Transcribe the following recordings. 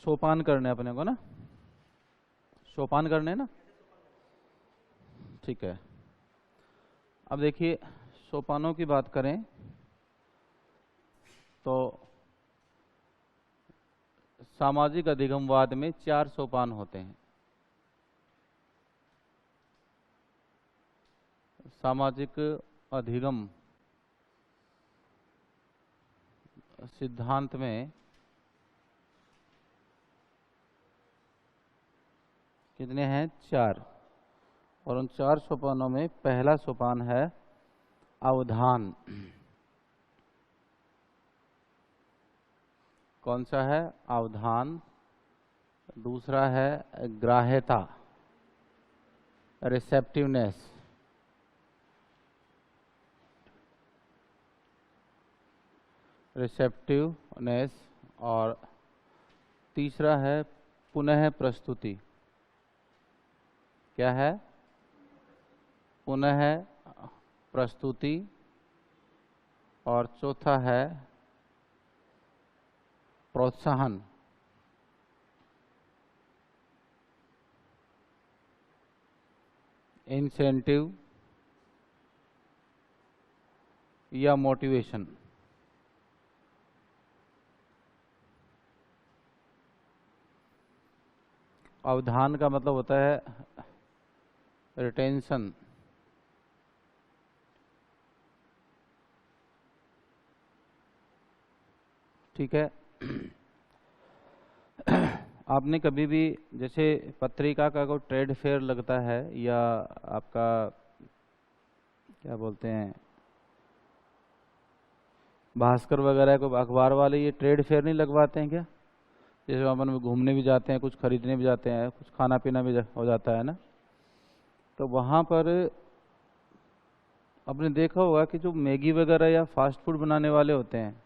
सोपान करने अपने को ना, सोपान करने ना, ठीक है। अब देखिए, सोपानों की बात करें तो सामाजिक अधिगमवाद में 4 सोपान होते हैं। सामाजिक अधिगम सिद्धांत में कितने हैं? 4। और उन 4 सोपानों में पहला सोपान है अवधान। कौन सा है? अवधान। दूसरा है ग्राह्यता, रिसेप्टिवनेस। और तीसरा है पुनः प्रस्तुति। क्या है? पुनः प्रस्तुति। और चौथा है प्रोत्साहन। इंसेंटिव या मोटिवेशन। अवधान का मतलब होता है रिटेंशन। ठीक है। आपने कभी भी जैसे पत्रिका का कोई ट्रेड फेयर लगता है, या आपका क्या बोलते हैं, भास्कर वगैरह को अखबार वाले ये ट्रेड फेयर नहीं लगवाते हैं क्या? जैसे अपन घूमने भी जाते हैं, कुछ खरीदने भी जाते हैं, कुछ खाना पीना भी हो जाता है ना, तो वहाँ पर आपने देखा होगा कि जो मैगी वगैरह या फास्ट फूड बनाने वाले होते हैं,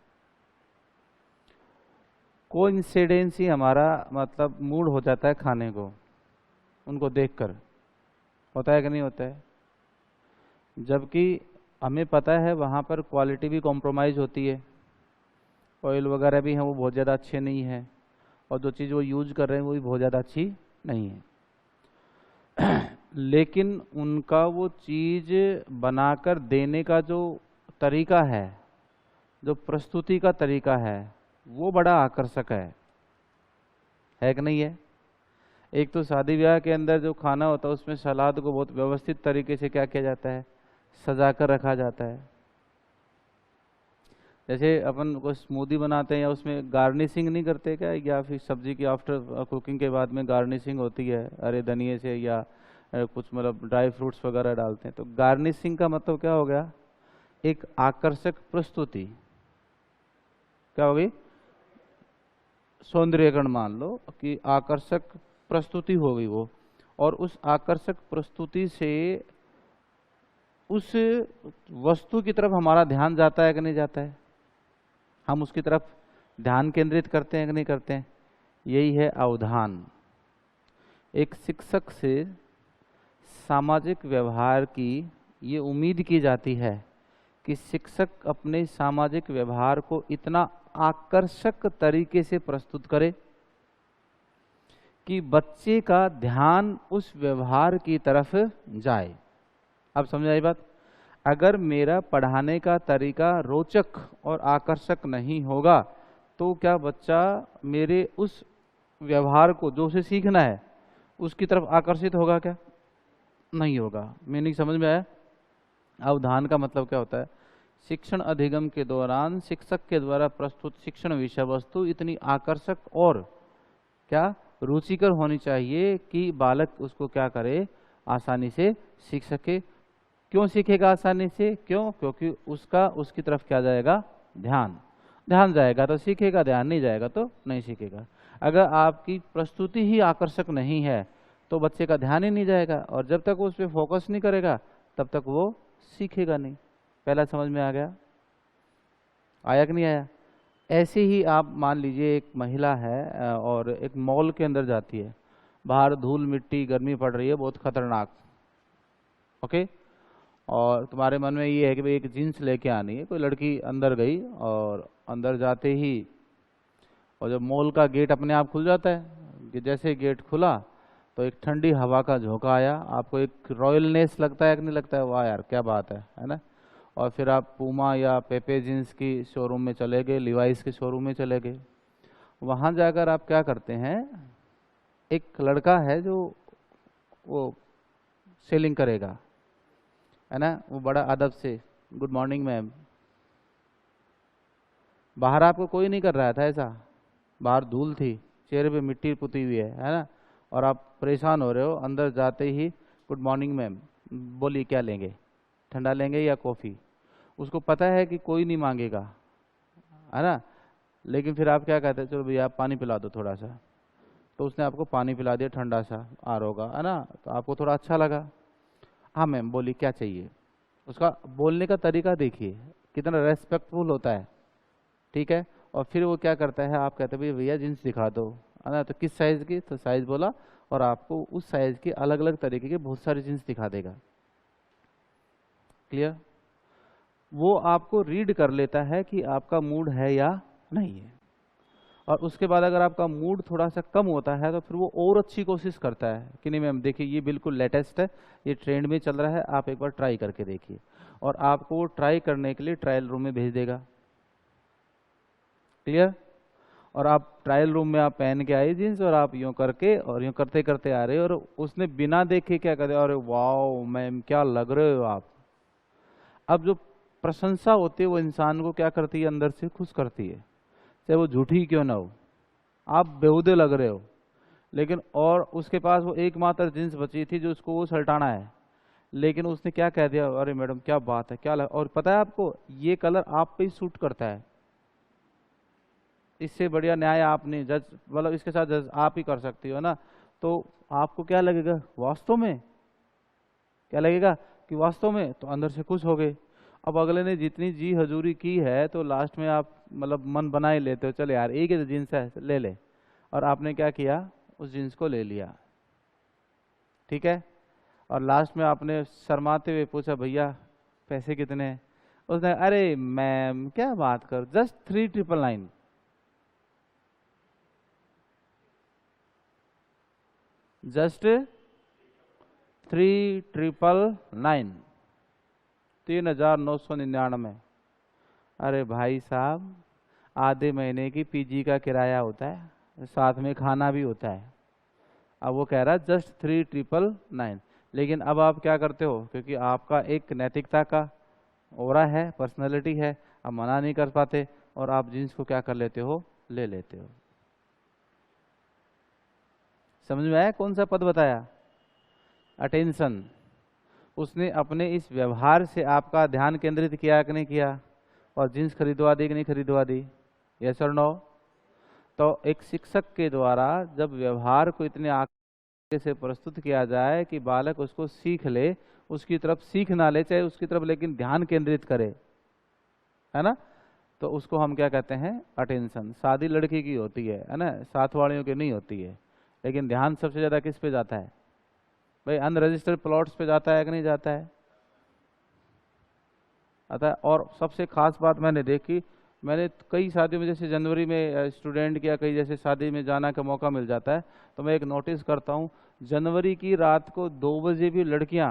कोइंसिडेंस ही हमारा मतलब मूड हो जाता है खाने को, उनको देखकर। होता है कि नहीं होता है? जबकि हमें पता है वहाँ पर क्वालिटी भी कॉम्प्रोमाइज़ होती है, ऑयल वगैरह भी हैं वो बहुत ज़्यादा अच्छे नहीं हैं, और जो चीज़ वो यूज कर रहे हैं वो भी बहुत ज़्यादा अच्छी नहीं है। लेकिन उनका वो चीज़ बनाकर देने का जो तरीका है, जो प्रस्तुति का तरीका है, वो बड़ा आकर्षक है कि नहीं है? एक तो शादी ब्याह के अंदर जो खाना होता है उसमें सलाद को बहुत व्यवस्थित तरीके से क्या किया जाता है? सजा कर रखा जाता है। जैसे अपन को स्मूदी बनाते हैं या उसमें गार्निशिंग नहीं करते क्या? या फिर सब्जी की आफ्टर कुकिंग के बाद में गार्निशिंग होती है हरे धनिए से, या कुछ मतलब ड्राई फ्रूट्स वगैरह डालते हैं। तो गार्निशिंग का मतलब क्या हो गया? एक आकर्षक प्रस्तुति। क्या होगी? सौंदर्यकरण मान लो कि आकर्षक प्रस्तुति हो गई वो, और उस आकर्षक प्रस्तुति से उस वस्तु की तरफ हमारा ध्यान जाता है कि नहीं जाता है? हम उसकी तरफ ध्यान केंद्रित करते हैं कि नहीं करते हैं? यही है अवधान। एक शिक्षक से सामाजिक व्यवहार की ये उम्मीद की जाती है कि शिक्षक अपने सामाजिक व्यवहार को इतना आकर्षक तरीके से प्रस्तुत करे कि बच्चे का ध्यान उस व्यवहार की तरफ जाए। अब समझ आई बात? अगर मेरा पढ़ाने का तरीका रोचक और आकर्षक नहीं होगा तो क्या बच्चा मेरे उस व्यवहार को, जो उसे सीखना है, उसकी तरफ आकर्षित होगा? क्या नहीं होगा। मीनिंग समझ में आया? अवधान का मतलब क्या होता है? शिक्षण अधिगम के दौरान शिक्षक के द्वारा प्रस्तुत शिक्षण विषय वस्तु इतनी आकर्षक और क्या रुचिकर होनी चाहिए कि बालक उसको क्या करे? आसानी से सीख सके। क्यों सीखेगा आसानी से? क्यों? क्योंकि उसकी तरफ क्या जाएगा? ध्यान जाएगा तो सीखेगा, ध्यान नहीं जाएगा तो नहीं सीखेगा। अगर आपकी प्रस्तुति ही आकर्षक नहीं है तो बच्चे का ध्यान ही नहीं जाएगा, और जब तक वो उस पर फोकस नहीं करेगा तब तक वो सीखेगा नहीं। पहला समझ में आ गया? आया कि नहीं आया? ऐसे ही आप मान लीजिए एक महिला है और एक मॉल के अंदर जाती है, बाहर धूल मिट्टी गर्मी पड़ रही है बहुत खतरनाक, ओके, और तुम्हारे मन में ये है कि भाई एक जीन्स लेके आनी है, कोई लड़की अंदर गई और अंदर जाते ही, और जब मॉल का गेट अपने आप खुल जाता है कि जैसे गेट खुला तो एक ठंडी हवा का झोंका आया, आपको एक रॉयलनेस लगता है कि नहीं लगता है, वाह यार क्या बात है ना। और फिर आप पूमा या पेपे जीन्स की शोरूम में चले गए, लिवाइस के शोरूम में चले गए। वहाँ जाकर आप क्या करते हैं, एक लड़का है जो वो सेलिंग करेगा, है ना, वो बड़ा अदब से गुड मॉर्निंग मैम। बाहर आपको कोई नहीं कर रहा था ऐसा, बाहर धूल थी, चेहरे पे मिट्टी पुती हुई है ना, और आप परेशान हो रहे हो, अंदर जाते ही गुड मॉर्निंग मैम, बोलिए क्या लेंगे, ठंडा लेंगे या कॉफ़ी। उसको पता है कि कोई नहीं मांगेगा, है ना, लेकिन फिर आप क्या कहते हैं, चलो भैया आप पानी पिला दो थोड़ा सा, तो उसने आपको पानी पिला दिया ठंडा सा आर का, है ना, तो आपको थोड़ा अच्छा लगा। हाँ मैम बोलिए क्या चाहिए। उसका बोलने का तरीका देखिए कितना रेस्पेक्टफुल होता है, ठीक है। और फिर वो क्या करता है, आप कहते हैं भैया जीन्स दिखा दो, है ना, तो किस साइज़ की, तो साइज़ बोला, और आपको उस साइज़ की अलग अलग तरीके के बहुत सारी जीन्स दिखा देगा। क्लियर। वो आपको रीड कर लेता है कि आपका मूड है या नहीं है, और उसके बाद अगर आपका मूड थोड़ा सा कम होता है तो फिर वो और अच्छी कोशिश करता है कि नहीं मैम देखिए ये बिल्कुल लेटेस्ट है, ये ट्रेंड में चल रहा है, आप एक बार ट्राई करके देखिए, और आपको वो ट्राई करने के लिए ट्रायल रूम में भेज देगा। क्लियर। और आप ट्रायल रूम में आप पहन के आए जीन्स, और आप यूँ करके और यूँ करते करते आ रहे, और उसने बिना देखे क्या कर दिया, अरे वाओ मैम क्या लग रहे हो आप। अब जो प्रशंसा होती है वो इंसान को क्या करती है, अंदर से खुश करती है, चाहे वो झूठी क्यों ना हो, आप बेहूदे लग रहे हो, लेकिन और उसके पास वो एकमात्र जींस बची थी जो उसको वो सल्टाना है, लेकिन उसने क्या कह दिया, अरे मैडम क्या बात है क्या और पता है आपको ये कलर आप पे ही सूट करता है, इससे बढ़िया न्याय आपने जज मतलब इसके साथ जज आप ही कर सकती हो ना। तो आपको क्या लगेगा वास्तव में, क्या लगेगा कि वास्तव में, तो अंदर से खुश हो गए। अब अगले ने जितनी जी हजूरी की है तो लास्ट में आप मतलब मन बना ही लेते हो, चले यार एक ही तो जीन्स है ले ले, और आपने क्या किया उस जीन्स को ले लिया, ठीक है। और लास्ट में आपने शर्माते हुए पूछा भैया पैसे कितने हैं, उसने अरे मैम क्या बात कर, जस्ट 3999, जस्ट 3999, 3999। अरे भाई साहब आधे महीने की पीजी का किराया होता है, साथ में खाना भी होता है, अब वो कह रहा है जस्ट 3999। लेकिन अब आप क्या करते हो, क्योंकि आपका एक नैतिकता का ओरा है, पर्सनैलिटी है, आप मना नहीं कर पाते, और आप जींस को क्या कर लेते हो, ले लेते हो। समझ में आया कौन सा पद बताया, अटेंशन। उसने अपने इस व्यवहार से आपका ध्यान केंद्रित किया कि नहीं किया, और जींस खरीदवा दी कि नहीं खरीदवा दी, यस और नो। तो एक शिक्षक के द्वारा जब व्यवहार को इतने आगे से प्रस्तुत किया जाए कि बालक उसको सीख ले, उसकी तरफ सीख ना ले चाहे उसकी तरफ, लेकिन ध्यान केंद्रित करे, है ना, तो उसको हम क्या कहते हैं, अटेंशन। शादी लड़की की होती है ना, साथ वालियों की नहीं होती है, लेकिन ध्यान सबसे ज्यादा किस पे जाता है भाई, अनरजिस्टर्ड प्लॉट्स पे जाता है कि नहीं जाता है, आता है। और सबसे खास बात मैंने देखी, मैंने कई शादियों में जैसे जनवरी में स्टूडेंट की या कई जैसे शादी में जाना का मौका मिल जाता है, तो मैं एक नोटिस करता हूँ, जनवरी की रात को 2 बजे भी लड़कियाँ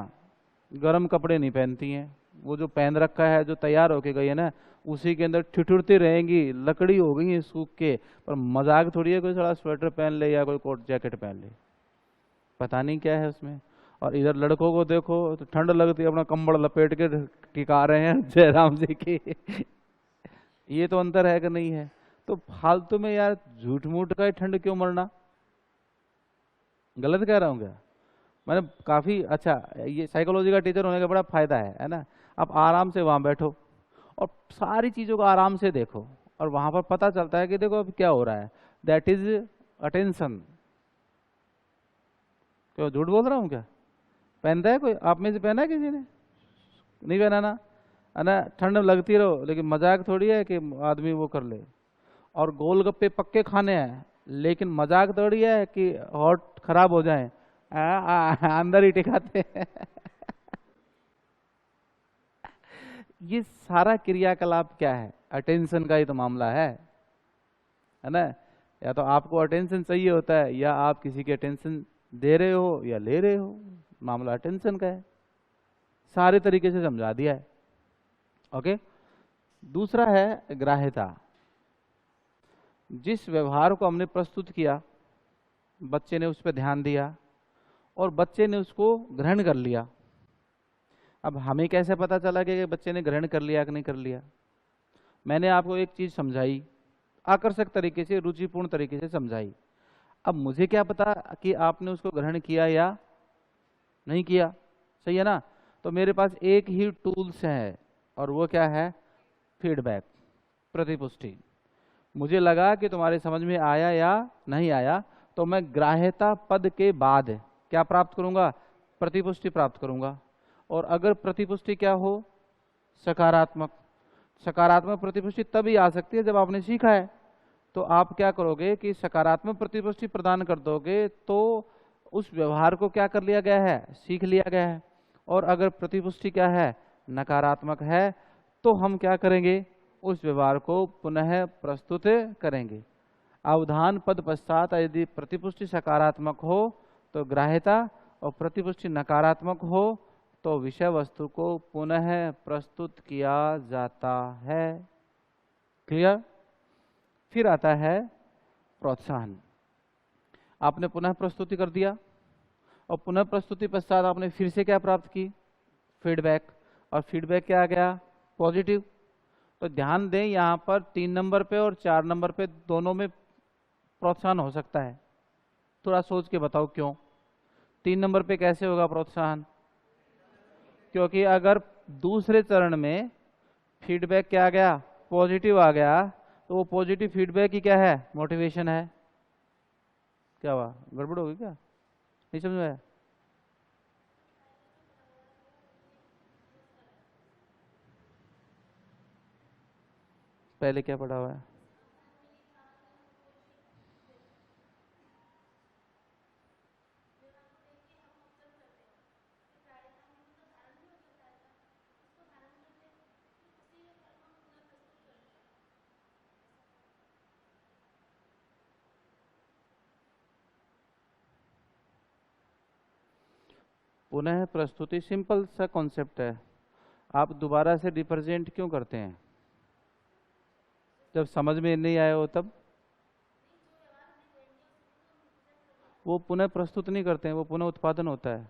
गर्म कपड़े नहीं पहनती हैं, वो जो पहन रखा है जो तैयार होके गई है ना उसी के अंदर ठिठुरती रहेंगी, लकड़ी हो गई है सूख के, पर मजाक थोड़ी है कोई थोड़ा स्वेटर पहन ले या कोई कोट जैकेट पहन ले, पता नहीं क्या है उसमें। और इधर लड़कों को देखो तो ठंड लगती है, अपना कंबल लपेट के टिका रहे हैं जयराम जी की ये तो अंतर है कि नहीं है। तो फालतू में यार झूठ मूठ का ठंड क्यों मरना, गलत कह रहा हूँ क्या। मैंने काफी अच्छा, ये साइकोलॉजी का टीचर होने का बड़ा फायदा है ना। आप आराम से वहां बैठो और सारी चीजों को आराम से देखो, और वहां पर पता चलता है कि देखो अब क्या हो रहा है, दैट इज अटेंशन। क्यों झूठ बोल रहा हूँ क्या, पहनता है कोई आप में से, पहना है किसी ने, नहीं पहना ना, है ना, ठंड लगती रहो, लेकिन मजाक थोड़ी है कि आदमी वो कर ले। और गोलगप्पे पक्के खाने हैं, लेकिन मजाक थोड़ी है कि हॉट खराब हो जाए, अंदर ही टिकाते हैं ये सारा क्रियाकलाप क्या है? अटेंशन का ही तो मामला है ना? या तो आपको अटेंशन चाहिए होता है, या आप किसी की अटेंशन दे रहे हो या ले रहे हो, मामला अटेंशन का है। सारे तरीके से समझा दिया है। ओके। दूसरा है ग्राह्यता। जिस व्यवहार को हमने प्रस्तुत किया, बच्चे ने उस पर ध्यान दिया और बच्चे ने उसको ग्रहण कर लिया। अब हमें कैसे पता चला कि बच्चे ने ग्रहण कर लिया कि नहीं कर लिया? मैंने आपको एक चीज समझाई, आकर्षक तरीके से, रुचिपूर्ण तरीके से समझाई। अब मुझे क्या पता कि आपने उसको ग्रहण किया या नहीं किया? सही है ना? तो मेरे पास एक ही टूल्स है, और वो क्या है? फीडबैक, प्रतिपुष्टि। मुझे लगा कि तुम्हारे समझ में आया या नहीं आया, तो मैं ग्राह्यता पद के बाद क्या प्राप्त करूंगा? प्रतिपुष्टि प्राप्त करूंगा। और अगर प्रतिपुष्टि क्या हो? सकारात्मक। सकारात्मक प्रतिपुष्टि तभी आ सकती है जब आपने सीखा है। तो आप क्या करोगे कि सकारात्मक प्रतिपुष्टि प्रदान कर दोगे, तो उस व्यवहार को क्या कर लिया गया है? सीख लिया गया है। और अगर प्रतिपुष्टि क्या है? नकारात्मक है, तो हम क्या करेंगे? उस व्यवहार को पुनः प्रस्तुत करेंगे। अवधान पद पश्चात यदि प्रतिपुष्टि सकारात्मक हो तो ग्राह्यता, और प्रतिपुष्टि नकारात्मक हो तो विषय वस्तु को पुनः प्रस्तुत किया जाता है। क्लियर? फिर आता है प्रोत्साहन। आपने पुनः प्रस्तुति कर दिया, और पुनः प्रस्तुति पश्चात आपने फिर से क्या प्राप्त की? फीडबैक। और फीडबैक क्या आ गया? पॉजिटिव। तो ध्यान दें, यहाँ पर 3 नंबर पे और 4 नंबर पे दोनों में प्रोत्साहन हो सकता है। थोड़ा सोच के बताओ क्यों? 3 नंबर पे कैसे होगा प्रोत्साहन? क्योंकि अगर दूसरे चरण में फीडबैक क्या आ गया? पॉजिटिव आ गया, तो वो पॉजिटिव फीडबैक ही क्या है? मोटिवेशन है। क्या हुआ? गड़बड़ होगी क्या? नहीं समझ में आया? पहले क्या पढ़ा हुआ है? पुनः प्रस्तुति सिंपल सा कॉन्सेप्ट है। आप दोबारा से रिप्रेजेंट क्यों करते हैं? जब समझ में नहीं आया हो तब? वो पुनः प्रस्तुत नहीं करते हैं, वो पुनः उत्पादन होता है।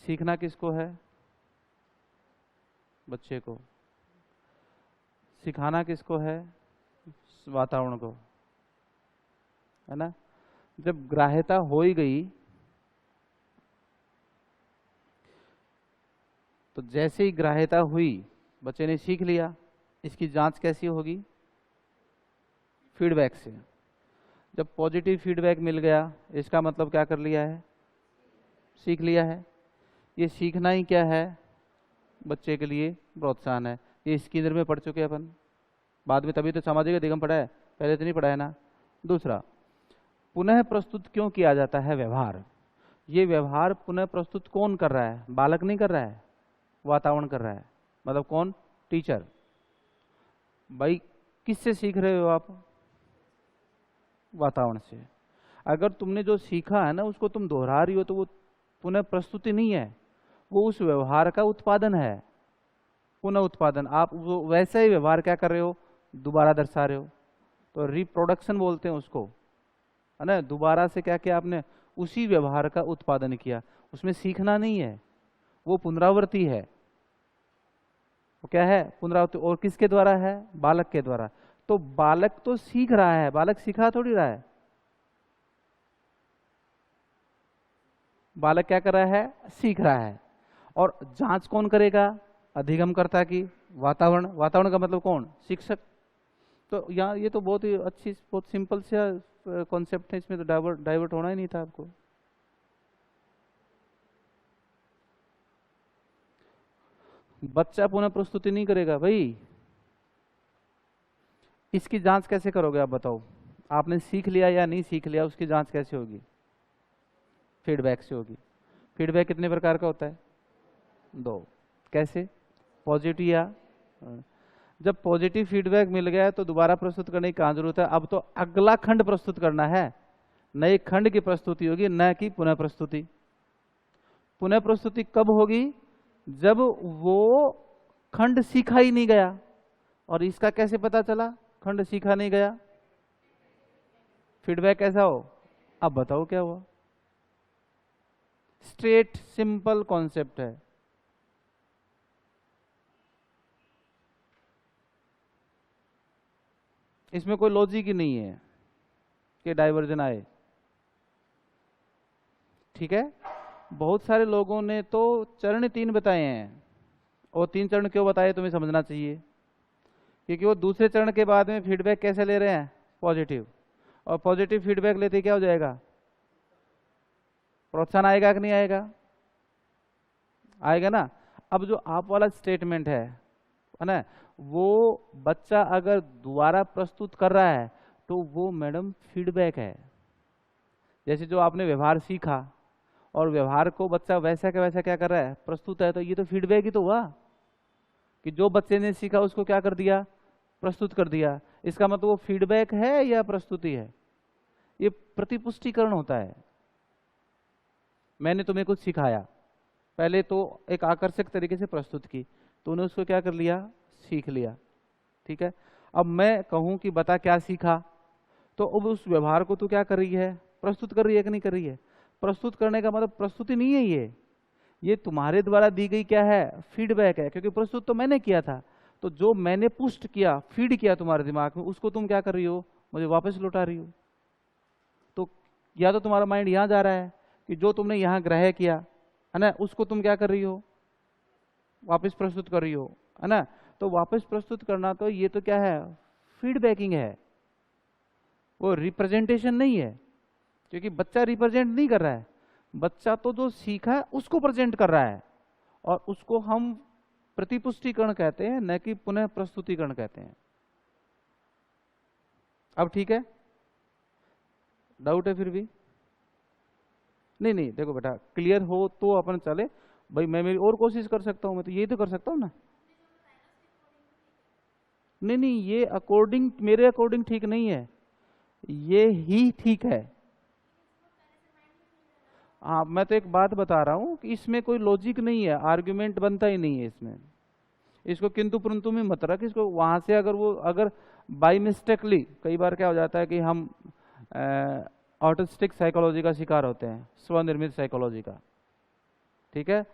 सीखना किसको है? बच्चे को। सिखाना किसको है? वातावरण को, है ना? जब ग्राह्यता हो ही गई, तो जैसे ही ग्राह्यता हुई, बच्चे ने सीख लिया, इसकी जांच कैसी होगी? फीडबैक से। जब पॉजिटिव फीडबैक मिल गया, इसका मतलब क्या कर लिया है? सीख लिया है। ये सीखना ही क्या है? बच्चे के लिए प्रोत्साहन है। ये स्किनर में पढ़ चुके हैं अपन, बाद में तभी तो सामाजिक अधिगम पढ़ा है, पहले तो नहीं पढ़ा है ना। दूसरा, पुनः प्रस्तुत क्यों किया जाता है? व्यवहार। ये व्यवहार पुनः प्रस्तुत कौन कर रहा है? बालक नहीं कर रहा है, वातावरण कर रहा है। मतलब कौन? टीचर। भाई किससे सीख रहे हो आप? वातावरण से। अगर तुमने जो सीखा है ना, उसको तुम दोहरा रही हो, तो वो पुनः प्रस्तुति नहीं है, वो उस व्यवहार का उत्पादन है। पुनः उत्पादन। आप वो वैसे ही व्यवहार क्या कर रहे हो? दोबारा दर्शा रहे हो। तो रिप्रोडक्शन बोलते हैं उसको, है ना? दोबारा से क्या किया आपने? उसी व्यवहार का उत्पादन किया। उसमें सीखना नहीं है, वो पुनरावृत्ति है। वो क्या है? पुनरावृत्ति। और किसके द्वारा है? बालक के द्वारा। तो बालक तो सीख रहा है, बालक सिखा थोड़ी रहा है। बालक क्या कर रहा है? सीख रहा है। और जांच कौन करेगा? अधिगमकर्ता की। वातावरण। वातावरण का मतलब कौन? शिक्षक। तो यहाँ ये तो बहुत ही अच्छी, बहुत सिंपल सा कॉन्सेप्ट है, इसमें तो डाइवर्ट होना ही नहीं था आपको। बच्चा पुनः प्रस्तुति नहीं करेगा भाई। इसकी जांच कैसे करोगे आप बताओ? आपने सीख लिया या नहीं सीख लिया, उसकी जांच कैसे होगी? फीडबैक से होगी। फीडबैक कितने प्रकार का होता है? दो। कैसे? पॉजिटिव या जब पॉजिटिव फीडबैक मिल गया है तो दोबारा प्रस्तुत करने की कहाँ जरूरत है? अब तो अगला खंड प्रस्तुत करना है, नए खंड की प्रस्तुति होगी, न कि पुनः प्रस्तुति। पुनः प्रस्तुति कब होगी? जब वो खंड सीखा ही नहीं गया। और इसका कैसे पता चला खंड सीखा नहीं गया? फीडबैक कैसा हो? अब बताओ क्या हुआ? स्ट्रेट सिंपल कॉन्सेप्ट है। इसमें कोई लॉजिक ही नहीं है कि डाइवर्जन आए। ठीक है, बहुत सारे लोगों ने तो चरण 3 बताए हैं, और 3 चरण क्यों बताए तुम्हें समझना चाहिए, क्योंकि वो दूसरे चरण के बाद में फीडबैक कैसे ले रहे हैं? पॉजिटिव। और पॉजिटिव फीडबैक लेते क्या हो जाएगा? प्रोत्साहन आएगा कि नहीं आएगा? आएगा ना। अब जो आप वाला स्टेटमेंट है ना, वो बच्चा अगर दोबारा प्रस्तुत कर रहा है तो वो मैडम फीडबैक है। जैसे जो आपने व्यवहार सीखा और व्यवहार को बच्चा वैसा का वैसा क्या कर रहा है? प्रस्तुत है, तो ये तो फीडबैक ही तो हुआ कि जो बच्चे ने सीखा उसको क्या कर दिया? प्रस्तुत कर दिया। इसका मतलब वो फीडबैक है या प्रस्तुति है? ये प्रतिपुष्टिकरण होता है। मैंने तुम्हें कुछ सिखाया, पहले तो एक आकर्षक तरीके से प्रस्तुत की, तूने उसको क्या कर लिया? सीख लिया। ठीक है, अब मैं कहूं कि बता क्या सीखा, तो अब उस व्यवहार को तू क्या कर रही है? प्रस्तुत कर रही है कि नहीं कर रही है? प्रस्तुत करने का मतलब प्रस्तुति नहीं है, ये तुम्हारे द्वारा दी गई क्या है? फीडबैक है, क्योंकि प्रस्तुत तो मैंने किया था। तो जो मैंने पुष्ट किया, फीड किया तुम्हारे दिमाग में, उसको तुम क्या कर रही हो? मुझे वापस लौटा रही हो। तो या तो तुम्हारा माइंड यहां जा रहा है कि जो तुमने यहां ग्रह किया है ना, उसको तुम क्या कर रही हो? वापस प्रस्तुत कर रही हो, है ना। तो वापस प्रस्तुत करना, तो ये तो क्या है? फीडबैकिंग है, वो रिप्रेजेंटेशन नहीं है, क्योंकि बच्चा रिप्रेजेंट नहीं कर रहा है। बच्चा तो जो सीखा है उसको प्रेजेंट कर रहा है, और उसको हम प्रतिपुष्टिकरण कहते हैं, न कि पुनः प्रस्तुतिकरण कहते हैं। अब ठीक है? डाउट है फिर भी? नहीं नहीं, देखो बेटा, क्लियर हो तो अपन चले भाई। मैं मेरी और कोशिश कर सकता हूं, मैं तो यही तो कर सकता हूं ना। नहीं नहीं, ये अकॉर्डिंग, मेरे अकॉर्डिंग ठीक नहीं है, ये ही ठीक है। हाँ, मैं तो एक बात बता रहा हूं कि इसमें कोई लॉजिक नहीं है, आर्ग्यूमेंट बनता ही नहीं है इसमें। इसको किंतु परंतु में मत रख इसको। वहां से अगर बाई मिस्टेकली, कई बार क्या हो जाता है कि हम ऑटिस्टिक साइकोलॉजी का शिकार होते हैं, स्वनिर्मित साइकोलॉजी का। ठीक है,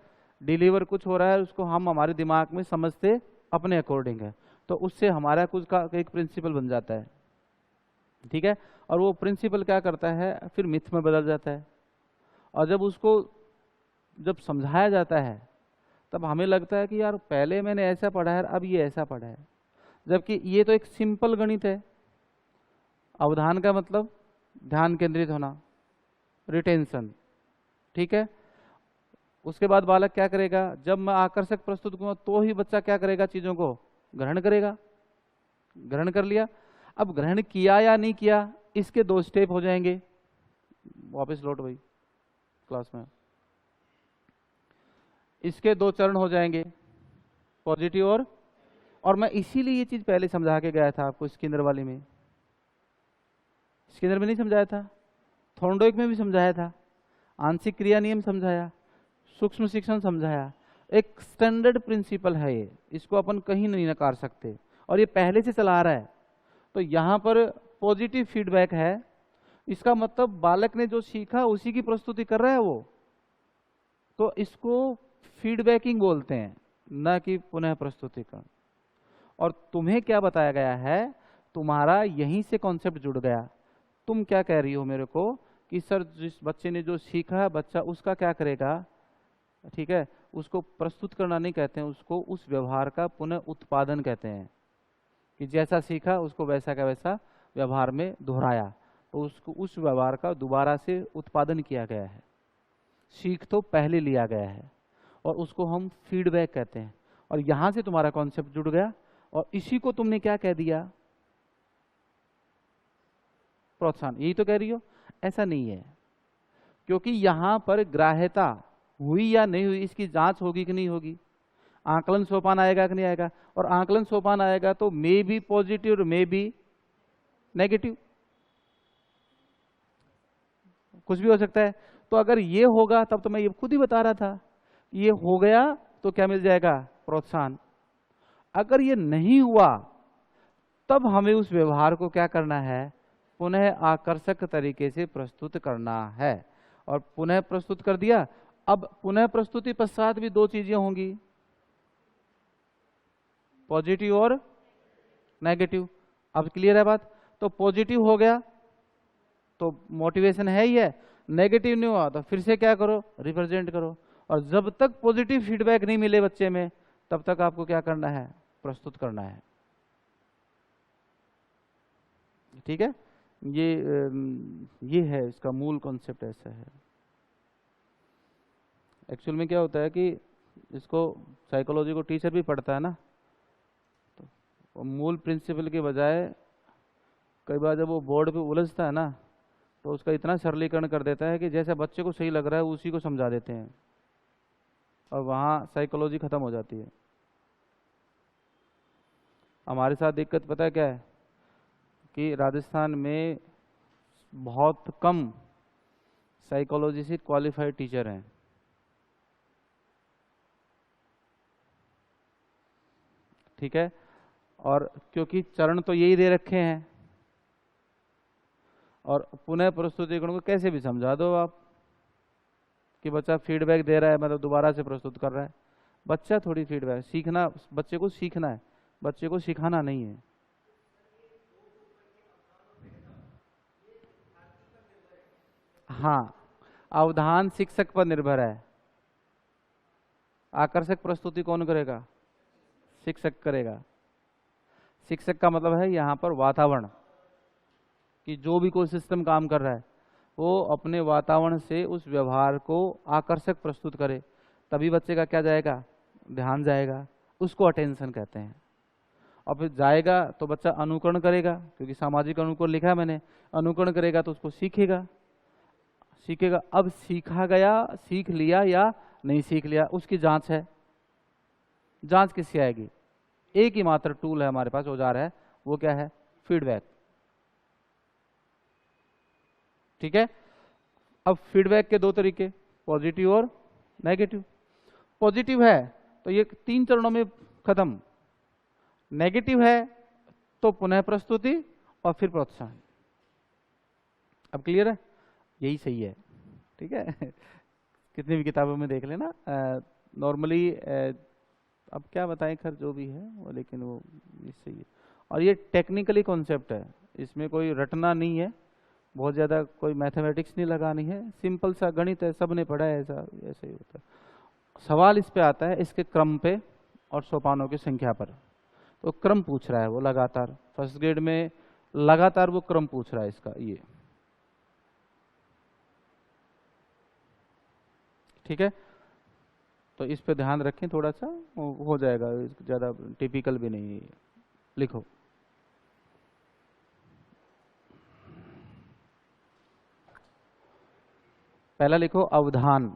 डिलीवर कुछ हो रहा है, उसको हम हमारे दिमाग में समझते अपने अकॉर्डिंग है, तो उससे हमारा कुछ का एक प्रिंसिपल बन जाता है। ठीक है, और वो प्रिंसिपल क्या करता है? फिर मिथ में बदल जाता है। और जब उसको जब समझाया जाता है तब हमें लगता है कि यार पहले मैंने ऐसा पढ़ा है, अब ये ऐसा पढ़ा है, जबकि ये तो एक सिंपल गणित है। अवधान का मतलब ध्यान केंद्रित होना, रिटेंशन। ठीक है, उसके बाद बालक क्या करेगा? जब मैं आकर्षक प्रस्तुत करूंगा तो ही बच्चा क्या करेगा? चीजों को ग्रहण करेगा। ग्रहण कर लिया, अब ग्रहण किया या नहीं किया, इसके 2 स्टेप हो जाएंगे। वापस लौट भाई क्लास में। इसके 2 चरण हो जाएंगे, पॉजिटिव और मैं इसीलिए ये चीज पहले समझा के गया था आपको स्किनर वाली में। स्किनर में नहीं समझाया था, थॉर्नडाइक में भी समझाया था, आंशिक क्रिया नियम समझाया, सूक्ष्म शिक्षण समझाया। एक स्टैंडर्ड प्रिंसिपल है ये, इसको अपन कहीं नहीं नकार सकते, और ये पहले से चला आ रहा है। तो यहाँ पर पॉजिटिव फीडबैक है, इसका मतलब बालक ने जो सीखा उसी की प्रस्तुति कर रहा है वो, तो इसको फीडबैकिंग बोलते हैं, न कि पुनः प्रस्तुतिकरण। और तुम्हें क्या बताया गया है? तुम्हारा यहीं से कॉन्सेप्ट जुड़ गया। तुम क्या कह रही हो मेरे को कि सर जिस बच्चे ने जो सीखा है, बच्चा उसका क्या करेगा? ठीक है, उसको प्रस्तुत करना नहीं कहते हैं, उसको उस व्यवहार का पुनः उत्पादन कहते हैं, कि जैसा सीखा उसको वैसा का वैसा व्यवहार में दोहराया, तो उसको उस व्यवहार का दोबारा से उत्पादन किया गया है। सीख तो पहले लिया गया है, और उसको हम फीडबैक कहते हैं। और यहां से तुम्हारा कॉन्सेप्ट जुड़ गया, और इसी को तुमने क्या कह दिया? प्रोत्साहन। यही तो कह रही हो? ऐसा नहीं है, क्योंकि यहां पर ग्राह्यता हुई या नहीं हुई इसकी जांच होगी कि नहीं होगी, आकलन सोपान आएगा कि नहीं आएगा, और आकलन सोपान आएगा तो मे बी पॉजिटिव और मे बी नेगेटिव, कुछ भी हो सकता है। तो अगर ये होगा तब तो मैं ये खुद ही बता रहा था, ये हो गया तो क्या मिल जाएगा, प्रोत्साहन। अगर ये नहीं हुआ तब हमें उस व्यवहार को क्या करना है, पुनः आकर्षक तरीके से प्रस्तुत करना है। और पुनः प्रस्तुत कर दिया, अब पुनः प्रस्तुति पश्चात भी दो चीजें होंगी, पॉजिटिव और नेगेटिव। अब क्लियर है बात। तो पॉजिटिव हो गया तो मोटिवेशन है ही है, नेगेटिव नहीं हुआ तो फिर से क्या करो, रिप्रेजेंट करो। और जब तक पॉजिटिव फीडबैक नहीं मिले बच्चे में तब तक आपको क्या करना है, प्रस्तुत करना है। ठीक है, ये है इसका मूल कॉन्सेप्ट, ऐसा है। एक्चुअल में क्या होता है कि इसको साइकोलॉजी को टीचर भी पढ़ता है ना, तो मूल प्रिंसिपल के बजाय कई बार जब वो बोर्ड पे उलझता है ना तो उसका इतना सरलीकरण कर देता है कि जैसे बच्चे को सही लग रहा है उसी को समझा देते हैं, और वहाँ साइकोलॉजी खत्म हो जाती है। हमारे साथ दिक्कत पता है क्या है कि राजस्थान में बहुत कम साइकोलॉजी से क्वालिफाइड टीचर हैं। ठीक है, और क्योंकि चरण तो यही दे रखे हैं, और पुनः प्रस्तुतिकरण को कैसे भी समझा दो आप कि बच्चा फीडबैक दे रहा है मतलब दोबारा से प्रस्तुत कर रहा है। बच्चा थोड़ी फीडबैक सीखना, बच्चे को सीखना है, बच्चे को सिखाना नहीं है। हाँ, अवधान शिक्षक पर निर्भर है। आकर्षक प्रस्तुति कौन करेगा, शिक्षक करेगा। शिक्षक का मतलब है यहाँ पर वातावरण, कि जो भी कोई सिस्टम काम कर रहा है वो अपने वातावरण से उस व्यवहार को आकर्षक प्रस्तुत करे, तभी बच्चे का क्या जाएगा, ध्यान जाएगा, उसको अटेंशन कहते हैं। और फिर जाएगा तो बच्चा अनुकरण करेगा, क्योंकि सामाजिक अनुकूल लिखा है मैंने, अनुकरण करेगा तो उसको सीखेगा, सीखेगा। अब सीखा गया, सीख लिया या नहीं सीख लिया, उसकी जांच है। जांच किससे आएगी, एक ही मात्र टूल है हमारे पास, औजार है, वो क्या है, फीडबैक। ठीक है, अब फीडबैक के दो तरीके, पॉजिटिव और नेगेटिव। पॉजिटिव है तो ये 3 चरणों में खत्म, नेगेटिव है तो पुनः प्रस्तुति और फिर प्रोत्साहन। अब क्लियर है, यही सही है। ठीक है कितनी भी किताबों में देख लेना, नॉर्मली अब क्या बताएं, खैर जो भी है वो, लेकिन वो सही है। और ये टेक्निकली कॉन्सेप्ट है, इसमें कोई रटना नहीं है, बहुत ज़्यादा कोई मैथमेटिक्स नहीं लगानी है, सिंपल सा गणित है, सबने पढ़ा है, ऐसा ऐसा ही होता है। सवाल इस पे आता है इसके क्रम पे और सोपानों की संख्या पर। तो क्रम पूछ रहा है वो लगातार, फर्स्ट ग्रेड में लगातार वो क्रम पूछ रहा है इसका, ये ठीक है। तो इस पे ध्यान रखें थोड़ा सा, हो जाएगा, ज़्यादा टिपिकल भी नहीं है। लिखो, पहला लिखो अवधान।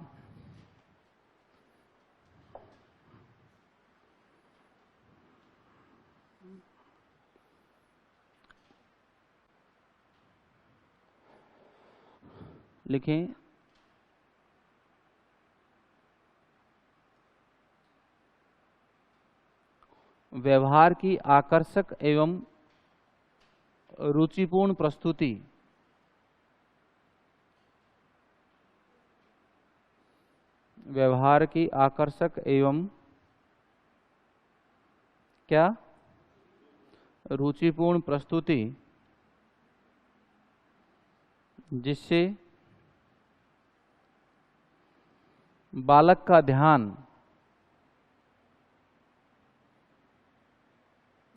लिखें व्यवहार की आकर्षक एवं रुचिपूर्ण प्रस्तुति व्यवहार की आकर्षक एवं क्या, रुचिपूर्ण प्रस्तुति जिससे बालक का ध्यान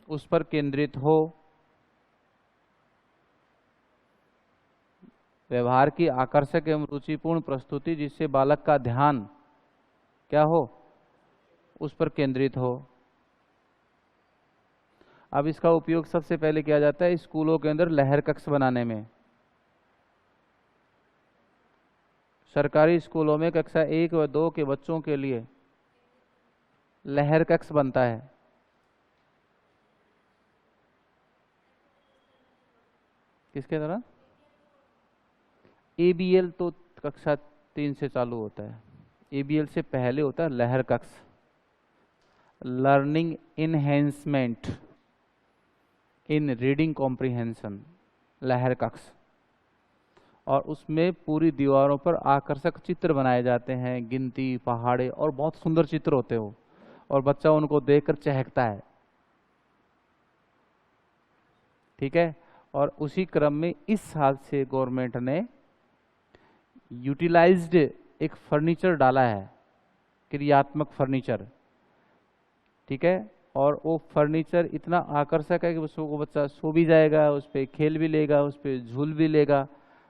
उस पर केंद्रित हो। व्यवहार की आकर्षक एवं रुचिपूर्ण प्रस्तुति जिससे बालक का ध्यान क्या हो, उस पर केंद्रित हो। अब इसका उपयोग सबसे पहले किया जाता है स्कूलों के अंदर लहर कक्ष बनाने में। सरकारी स्कूलों में कक्षा 1 व 2 के बच्चों के लिए लहर कक्ष बनता है। किसके तरह? ABL तो कक्षा 3 से चालू होता है। ABL से पहले होता है लहर कक्ष, लर्निंग इनहेंसमेंट इन रीडिंग कॉम्प्रिहेंशन, लहर कक्ष। और उसमें पूरी दीवारों पर आकर्षक चित्र बनाए जाते हैं, गिनती, पहाड़े, और बहुत सुंदर चित्र होते हो, और बच्चा उनको देखकर चहकता है। ठीक है। और उसी क्रम में इस साल से गवर्नमेंट ने यूटिलाइज्ड एक फर्नीचर डाला है, क्रियात्मक फर्नीचर। ठीक है। और वो फर्नीचर इतना आकर्षक है कि उसको बच्चा सो भी जाएगा, उस पर खेल भी लेगा, उस पर झूल भी लेगा,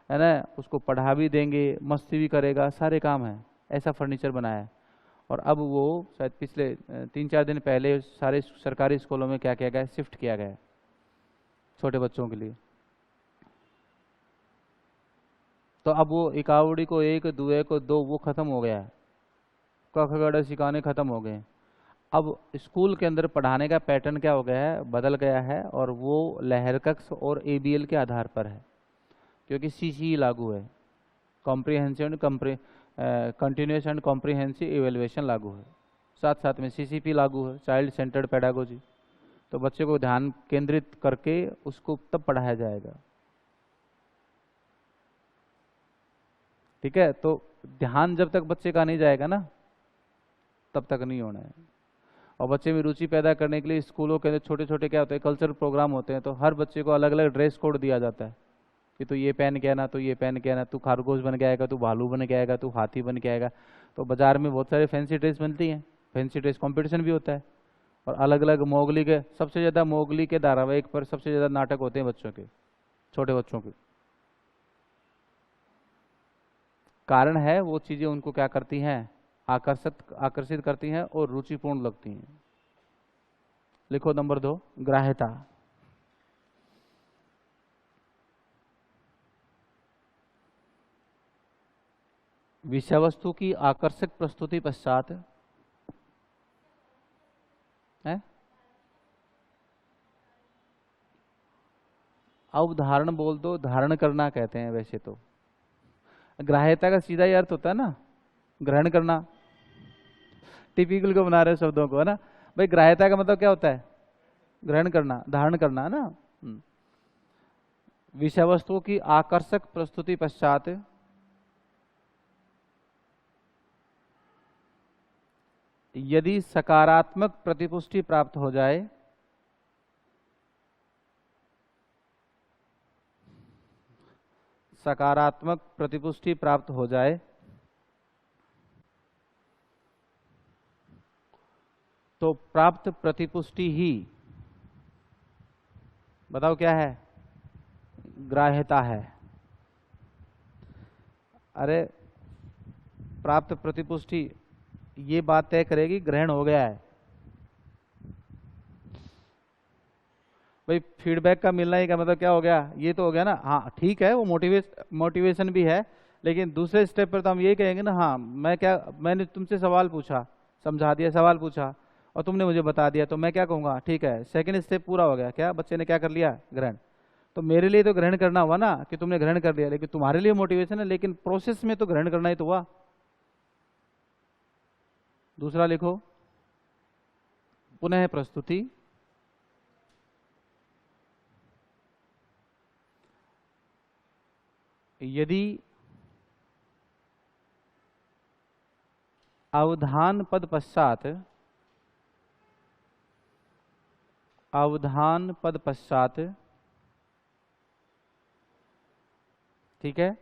है ना, उसको पढ़ा भी देंगे, मस्ती भी करेगा, सारे काम है। ऐसा फर्नीचर बनाया है। और अब वो शायद पिछले 3-4 दिन पहले सारे सरकारी स्कूलों में क्या किया गया है, शिफ्ट किया गया है छोटे बच्चों के लिए। तो अब वो इकावड़ी को 1, दुए को 2 वो खत्म हो गया है, क ख ग सिखाने खत्म हो गए। अब स्कूल के अंदर पढ़ाने का पैटर्न क्या हो गया है, बदल गया है, और वो लहर कक्ष और ABL के आधार पर है, क्योंकि CCE लागू है, comprehensive continuous and comprehensive evaluation लागू है, साथ साथ में CCP लागू है, चाइल्ड सेंटर्ड पेडागोजी। तो बच्चे को ध्यान केंद्रित करके उसको तब पढ़ाया जाएगा। ठीक है। तो ध्यान जब तक बच्चे का नहीं जाएगा ना, तब तक नहीं होना है। और बच्चे में रुचि पैदा करने के लिए स्कूलों के अंदर छोटे छोटे क्या होते हैं, कल्चरल प्रोग्राम होते हैं। तो हर बच्चे को अलग अलग ड्रेस कोड दिया जाता है कि तू ये पहन के आना, तू ये पहन के आना, तू खरगोश बन के आएगा, तू भालू बन के आएगा, तू हाथी बन के आएगा। तो बाजार में बहुत सारे फैंसी ड्रेस बनती हैं, फैंसी ड्रेस कंपटीशन भी होता है। और अलग अलग मोगली के, सबसे ज़्यादा मोगली के धारावाहिक पर सबसे ज़्यादा नाटक होते हैं बच्चों के, छोटे बच्चों के। कारण है वो चीज़ें उनको क्या करती हैं, आकर्षित करती हैं और रुचिपूर्ण लगती हैं। लिखो नंबर 2, ग्राह्यता। विषय वस्तु की आकर्षक प्रस्तुति पश्चात है अवधारण बोल दो, धारण करना कहते हैं वैसे तो। ग्राह्यता का सीधा ही अर्थ होता है ना ग्रहण करना। टिपिकल को बना रहे शब्दों को, है ना भाई। ग्राह्यता का मतलब क्या होता है, ग्रहण करना, धारण करना, है ना। विषय वस्तु की आकर्षक प्रस्तुति पश्चात यदि सकारात्मक प्रतिपुष्टि प्राप्त हो जाए, सकारात्मक प्रतिपुष्टि प्राप्त हो जाए तो प्राप्त प्रतिपुष्टि ही, बताओ क्या है, ग्राह्यता है। अरे प्राप्त प्रतिपुष्टि ये बात तय करेगी ग्रहण हो गया है। भाई फीडबैक का मिलना ही का मतलब क्या हो गया, ये तो हो गया ना। हाँ ठीक है, वो मोटिवेशन भी है, लेकिन दूसरे स्टेप पर तो हम ये कहेंगे ना, हाँ मैंने तुमसे सवाल पूछा, समझा दिया, सवाल पूछा और तुमने मुझे बता दिया, तो मैं क्या कहूँगा, ठीक है सेकंड स्टेप पूरा हो गया। क्या बच्चे ने क्या कर लिया, ग्रहण। तो मेरे लिए तो ग्रहण करना हुआ ना कि तुमने ग्रहण कर लिया, लेकिन तुम्हारे लिए मोटिवेशन है, लेकिन प्रोसेस में तो ग्रहण करना ही तो हुआ। दूसरा लिखो, पुनः प्रस्तुति। यदि अवधान पद पश्चात, ठीक है,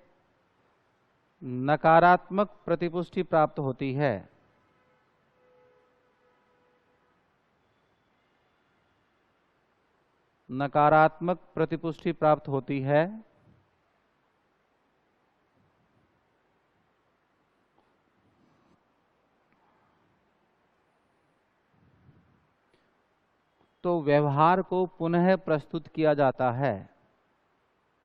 नकारात्मक प्रतिपुष्टि प्राप्त होती है, नकारात्मक प्रतिपुष्टि प्राप्त होती है, तो व्यवहार को पुनः प्रस्तुत किया जाता है।